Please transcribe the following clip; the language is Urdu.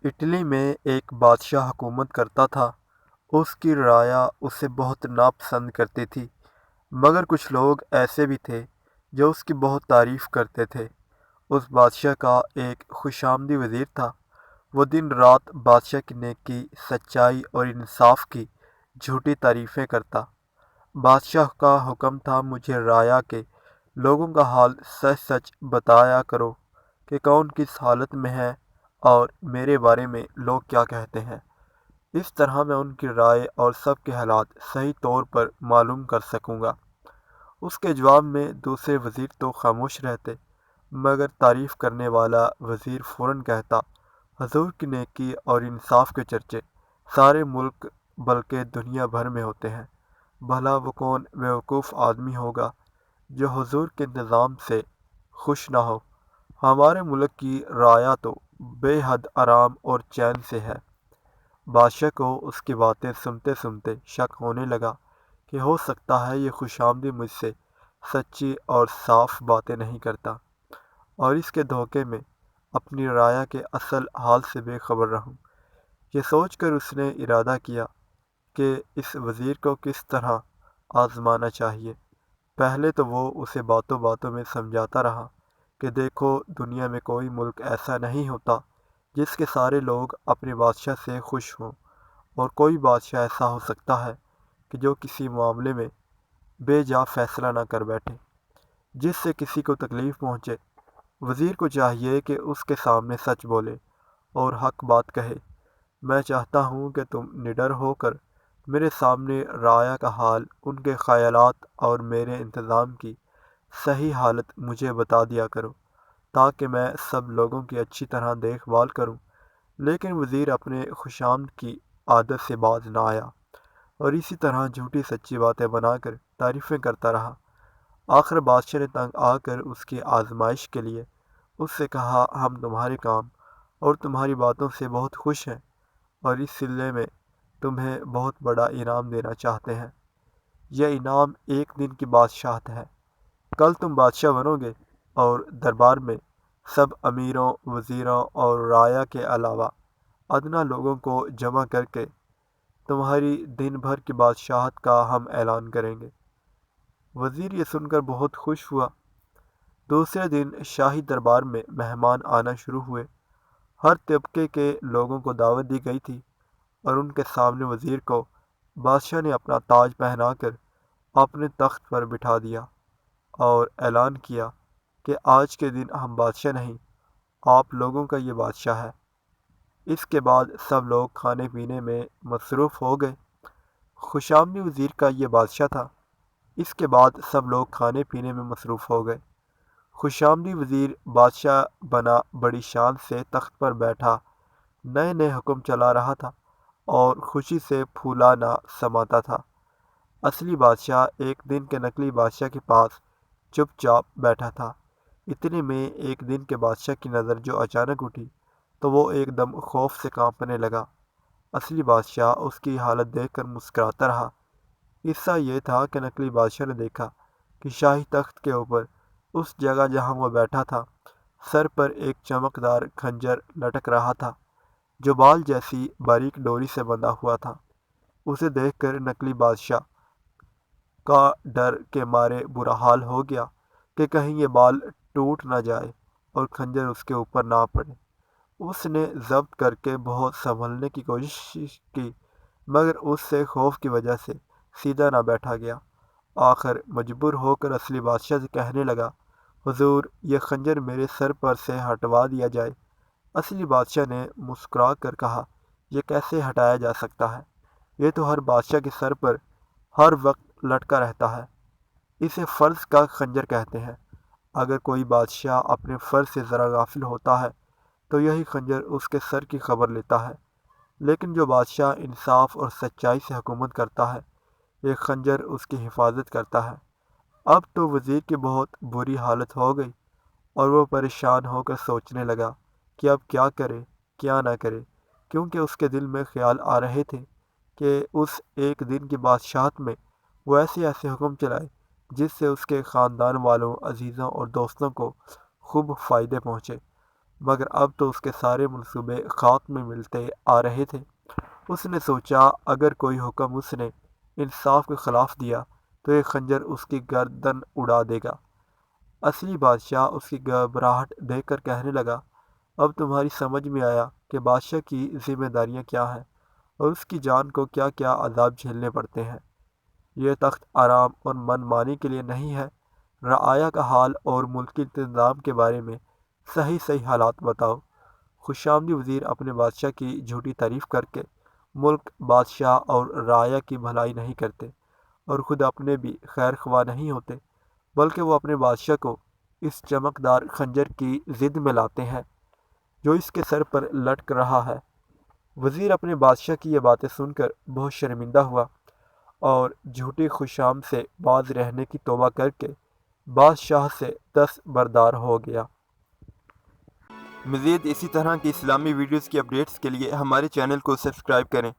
اٹلی میں ایک بادشاہ حکومت کرتا تھا۔ اس کی رعایا اسے بہت ناپسند کرتی تھی، مگر کچھ لوگ ایسے بھی تھے جو اس کی بہت تعریف کرتے تھے۔ اس بادشاہ کا ایک خوش آمدی وزیر تھا۔ وہ دن رات بادشاہ کی نیکی، سچائی اور انصاف کی جھوٹی تعریفیں کرتا۔ بادشاہ کا حکم تھا، مجھے رعایا کے لوگوں کا حال سچ سچ بتایا کرو کہ کون کس حالت میں ہے اور میرے بارے میں لوگ کیا کہتے ہیں۔ اس طرح میں ان کی رائے اور سب کے حالات صحیح طور پر معلوم کر سکوں گا۔ اس کے جواب میں دوسرے وزیر تو خاموش رہتے، مگر تعریف کرنے والا وزیر فوراً کہتا، حضور کی نیکی اور انصاف کے چرچے سارے ملک بلکہ دنیا بھر میں ہوتے ہیں۔ بھلا وہ کون بیوقوف آدمی ہوگا جو حضور کے نظام سے خوش نہ ہو۔ ہمارے ملک کی رعایا تو بے حد آرام اور چین سے ہے۔ بادشاہ کو اس کی باتیں سنتے سنتے شک ہونے لگا کہ ہو سکتا ہے یہ خوش آمدی مجھ سے سچی اور صاف باتیں نہیں کرتا، اور اس کے دھوکے میں اپنی رعایا کے اصل حال سے بے خبر رہوں۔ یہ سوچ کر اس نے ارادہ کیا کہ اس وزیر کو کس طرح آزمانا چاہیے۔ پہلے تو وہ اسے باتوں باتوں میں سمجھاتا رہا کہ دیکھو، دنیا میں کوئی ملک ایسا نہیں ہوتا جس کے سارے لوگ اپنے بادشاہ سے خوش ہوں، اور کوئی بادشاہ ایسا ہو سکتا ہے کہ جو کسی معاملے میں بے جا فیصلہ نہ کر بیٹھے جس سے کسی کو تکلیف پہنچے۔ وزیر کو چاہیے کہ اس کے سامنے سچ بولے اور حق بات کہے۔ میں چاہتا ہوں کہ تم نڈر ہو کر میرے سامنے رعایا کا حال، ان کے خیالات اور میرے انتظام کی صحیح حالت مجھے بتا دیا کرو، تاکہ میں سب لوگوں کی اچھی طرح دیکھ بھال کروں۔ لیکن وزیر اپنے خوش آمد کی عادت سے باز نہ آیا، اور اسی طرح جھوٹی سچی باتیں بنا کر تعریفیں کرتا رہا۔ آخر بادشاہ نے تنگ آ کر اس کی آزمائش کے لیے اس سے کہا، ہم تمہارے کام اور تمہاری باتوں سے بہت خوش ہیں، اور اس سلسلے میں تمہیں بہت بڑا انعام دینا چاہتے ہیں۔ یہ انعام ایک دن کی بادشاہت ہے۔ کل تم بادشاہ بنو گے اور دربار میں سب امیروں، وزیروں اور رعایا کے علاوہ ادنا لوگوں کو جمع کر کے تمہاری دن بھر کی بادشاہت کا ہم اعلان کریں گے۔ وزیر یہ سن کر بہت خوش ہوا۔ دوسرے دن شاہی دربار میں مہمان آنا شروع ہوئے۔ ہر طبقے کے لوگوں کو دعوت دی گئی تھی، اور ان کے سامنے وزیر کو بادشاہ نے اپنا تاج پہنا کر اپنے تخت پر بٹھا دیا اور اعلان کیا کہ آج کے دن ہم بادشاہ نہیں، آپ لوگوں کا یہ بادشاہ ہے۔ اس کے بعد سب لوگ کھانے پینے میں مصروف ہو گئے۔ خوش آمدی وزیر کا یہ بادشاہ تھا۔ اس کے بعد سب لوگ کھانے پینے میں مصروف ہو گئے۔ خوش آمدی وزیر بادشاہ بنا، بڑی شان سے تخت پر بیٹھا، نئے نئے حکم چلا رہا تھا اور خوشی سے پھولا نہ سماتا تھا۔ اصلی بادشاہ ایک دن کے نقلی بادشاہ کے پاس چپ چاپ بیٹھا تھا۔ اتنے میں ایک دن کے بادشاہ کی نظر جو اچانک اٹھی تو وہ ایک دم خوف سے کانپنے لگا۔ اصلی بادشاہ اس کی حالت دیکھ کر مسکراتا رہا۔ قصہ یہ تھا کہ نقلی بادشاہ نے دیکھا کہ شاہی تخت کے اوپر، اس جگہ جہاں وہ بیٹھا تھا، سر پر ایک چمکدار خنجر لٹک رہا تھا جو بال جیسی باریک ڈوری سے بندھا ہوا تھا۔ اسے دیکھ کر نقلی بادشاہ کا ڈر کے مارے برا حال ہو گیا کہ کہیں یہ بال ٹوٹ نہ جائے اور خنجر اس کے اوپر نہ پڑے۔ اس نے ضبط کر کے بہت سنبھلنے کی کوشش کی، مگر اس سے خوف کی وجہ سے سیدھا نہ بیٹھا گیا۔ آخر مجبور ہو کر اصلی بادشاہ سے کہنے لگا، حضور، یہ خنجر میرے سر پر سے ہٹوا دیا جائے۔ اصلی بادشاہ نے مسکرا کر کہا، یہ کیسے ہٹایا جا سکتا ہے؟ یہ تو ہر بادشاہ کے سر پر ہر وقت لٹکا رہتا ہے۔ اسے فرض کا خنجر کہتے ہیں۔ اگر کوئی بادشاہ اپنے فرض سے ذرا غافل ہوتا ہے تو یہی خنجر اس کے سر کی خبر لیتا ہے، لیکن جو بادشاہ انصاف اور سچائی سے حکومت کرتا ہے، یہ خنجر اس کی حفاظت کرتا ہے۔ اب تو وزیر کی بہت بری حالت ہو گئی، اور وہ پریشان ہو کر سوچنے لگا کہ اب کیا کرے کیا نہ کرے، کیونکہ اس کے دل میں خیال آ رہے تھے کہ اس ایک دن کی بادشاہت میں وہ ایسے حکم چلائے جس سے اس کے خاندان والوں، عزیزوں اور دوستوں کو خوب فائدے پہنچے۔ مگر اب تو اس کے سارے منصوبے خاک میں ملتے آ رہے تھے۔ اس نے سوچا اگر کوئی حکم اس نے انصاف کے خلاف دیا تو یہ خنجر اس کی گردن اڑا دے گا۔ اصلی بادشاہ اس کی گھبراہٹ دیکھ کر کہنے لگا، اب تمہاری سمجھ میں آیا کہ بادشاہ کی ذمہ داریاں کیا ہیں اور اس کی جان کو کیا کیا عذاب جھیلنے پڑتے ہیں۔ یہ تخت آرام اور من مانی کے لیے نہیں ہے۔ رعایا کا حال اور ملکی انتظام کے بارے میں صحیح حالات بتاؤ۔ خوش آمدی وزیر اپنے بادشاہ کی جھوٹی تعریف کر کے ملک، بادشاہ اور رعایا کی بھلائی نہیں کرتے اور خود اپنے بھی خیر خواہ نہیں ہوتے، بلکہ وہ اپنے بادشاہ کو اس چمکدار خنجر کی ضد میں لاتے ہیں جو اس کے سر پر لٹک رہا ہے۔ وزیر اپنے بادشاہ کی یہ باتیں سن کر بہت شرمندہ ہوا اور جھوٹی خوشام سے باز رہنے کی توبہ کر کے بادشاہ سے دستبردار ہو گیا۔ مزید اسی طرح کی اسلامی ویڈیوز کی اپڈیٹس کے لیے ہمارے چینل کو سبسکرائب کریں۔